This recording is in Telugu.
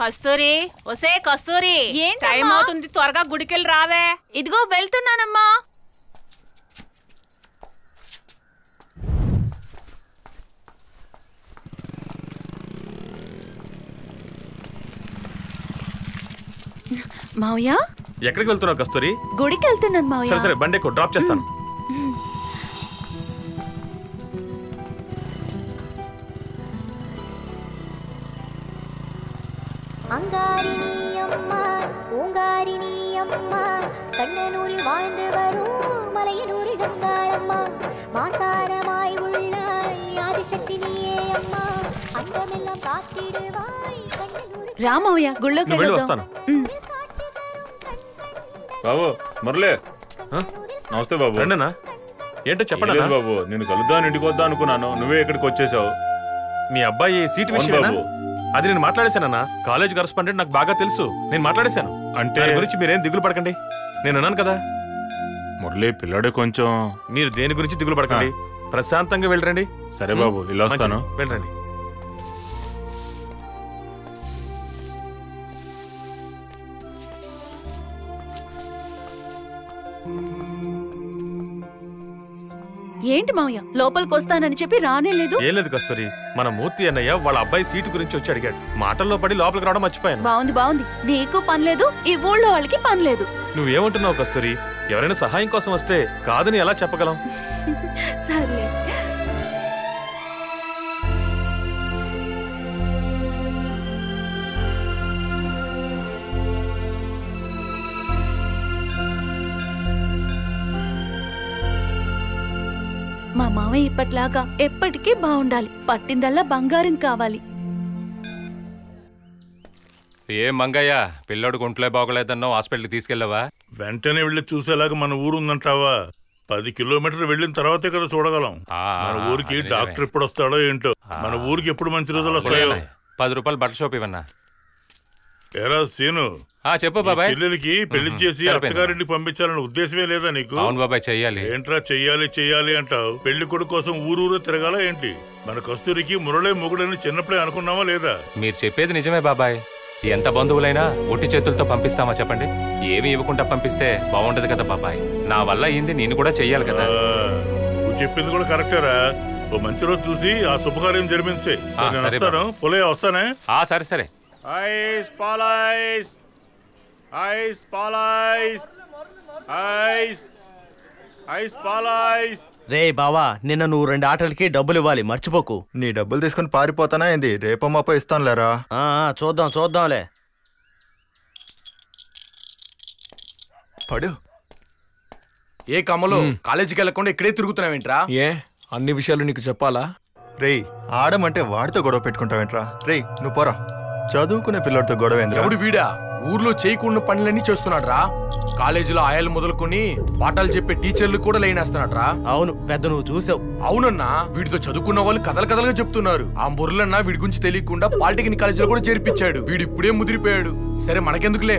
కస్తూరి, ఒసే కస్తూరి, టైం అవుతుంది, త్వరగా గుడికెళ్ళి రావే. ఇదిగో వెళ్తున్నానమ్మా. మావయ్య, ఎక్కడికి వెళ్తున్నావు కస్తూరి? గుడికి వెళ్తున్నాను మావయ్య. సరే సరే, బండి ఎక్కు, డ్రాప్ చేస్తాను. அங்காரினியம்மா ஓங்காரினியம்மா கண்ணனூரில் வாழ்ந்து வரும் மலையனூரில் கங்காளம்மா மாசாரமாய் உள்ளாய் ஆதிசக்தி நீயே அம்மா அந்தமெல்லாம் காத்திடுவாய் கண்ணனூரில். రామయ్య, గుళ్ళోకి వస్తాను. బాబు మురళి, నమస్తే బాబు. రండినా, ఏంటో చెప్పండి బాబు. నేను కలుద్దాం ఇంటికి వద్దా అనుకున్నాను, నువ్వే ఇక్కడికి వచ్చేసావు. మీ అబ్బాయి సీటు విషయం బాబు. అది నేను మాట్లాడేశానన్నా. కాలేజ్ కరెస్పాండెంట్ నాకు బాగా తెలుసు, నేను మాట్లాడేశాను. అంటే దాని గురించి మీరేం దిగులు పడకండి, నేను అన్నాను కదా. మురళి పిల్లాడు కొంచెం. మీరు దేని గురించి దిగులు పడకండి, ప్రశాంతంగా వెళ్ళరండి. సరే బాబు, ఇలా వస్తాను. వెళ్ళండి. ఏంటి మావయ్య, లోపలికి వస్తానని చెప్పి రానే లేదు? ఏం లేదు కస్తూరి, మన మూర్తి అన్నయ్య వాళ్ళ అబ్బాయి సీటు గురించి వచ్చి అడిగాడు. మాటల్లో పడి లోపలికి రావడం మర్చిపోయాను. బాగుంది బాగుంది, నీకు పని లేదు, ఈ ఊళ్ళో వాళ్ళకి పని లేదు. నువ్వేమంటున్నావు కస్తూరి? ఎవరైనా సహాయం కోసం వస్తే కాదని ఎలా చెప్పగలం? సర్లే. మా మామయ్య ఇప్పట్లాగా ఎప్పటికీ బాగుండాలి. పట్టిందల్లా బంగారం కావాలి. ఏం మంగయ్య, పిల్లోడు గుంట్లే బాగోలేదన్నావు, హాస్పిటల్కి తీసుకెళ్ళావా? వెంటనే వెళ్ళి చూసేలాగా మన ఊరు ఉందంటావా? 10 కిలోమీటర్లు వెళ్ళిన తర్వాతే కదా చూడగలం. మన ఊరికి డాక్టర్ ఎప్పుడు వస్తాడో ఏంటో, మన ఊరికి ఎప్పుడు మంచి రోజులు వస్తాయో. 10 రూపాయలు బట్టల షాప్ ఇవన్నా. ఏరా సీను, చెప్పు బాబాయ్. చెల్లెలికి పెళ్లి చేసి అత్తగారింటికి పంపించాలన్న ఉద్దేశమే లేదా నీకు? అవును బాబాయ్, చెయ్యాలి. ఏంట్రా చెయ్యాలి చెయ్యాలి అంటావు? పెళ్లి కొడుకు కోసం ఊరూరు తిరగాల ఏంటి? మన కస్తూరికి మురళే మొగుడని చిన్నప్పుడే అనుకున్నావా లేదా? మీరు చెప్పేది నిజమే బాబాయ్. ఎంత బంధువులైనా ఒట్టి చేతులతో పంపిస్తామా చెప్పండి? ఏమి ఇవ్వకుండా పంపిస్తే బాగుంటది కదా బాబాయ్. నా వల్ల అయింది, నేను కూడా చెయ్యాలి కదా. నువ్వు చెప్పింది కూడా కరెక్టేరా. ఓ మంచి రోజు చూసి ఆ శుభకార్యం జరిపించే. పొలే వస్తానే. సరే సరే. ఐస్ పాలైస్, ఐస్ పాలైస్, ఐస్ ఐస్ పాలైస్. రే బావా, నిన్న నువ్వు 2 ఆటలకి డబ్బులు ఇవ్వాలి, మర్చిపోకు. నీ డబ్బులు తీసుకుని పారిపోతానా ఏంది? రేపమ్మాపో ఇస్తానులేరా. చూద్దాంలే. పడు. ఏ కమ్మలు, కాలేజీకి వెళ్ళకుండా ఇక్కడే తిరుగుతున్నావేంట్రా? ఏ అన్ని విషయాలు నీకు చెప్పాలా? రేయ్, ఆడమంటే వాడితో గొడవ పెట్టుకుంటావేంట్రా? రేయ్ నువ్వు పోరా. చదువుకునే పిల్లడితో గొడవ ఏంద్రా? ఎవడు వీడా? ఊర్లో చేయకుండా పనులన్నీ చేస్తున్నాడు రా. కాలేజీలో ఆయాలు మొదలుకొని పాఠాలు చెప్పే టీచర్లు కూడా లైనేస్తున్నాడు రా. అవును, పెద్ద నువ్వు చూసావు. అవునన్నా, వీడితో చదువుకున్న వాళ్ళు కథలుగా చెప్తున్నారు. ఆ మురళన్న వీడి గురించి తెలియకుండా పాలిటెక్నిక్ కాలేజీలో కూడా చేర్పించాడు. వీడు ఇప్పుడే ముదిరిపోయాడు. సరే మనకెందుకులే,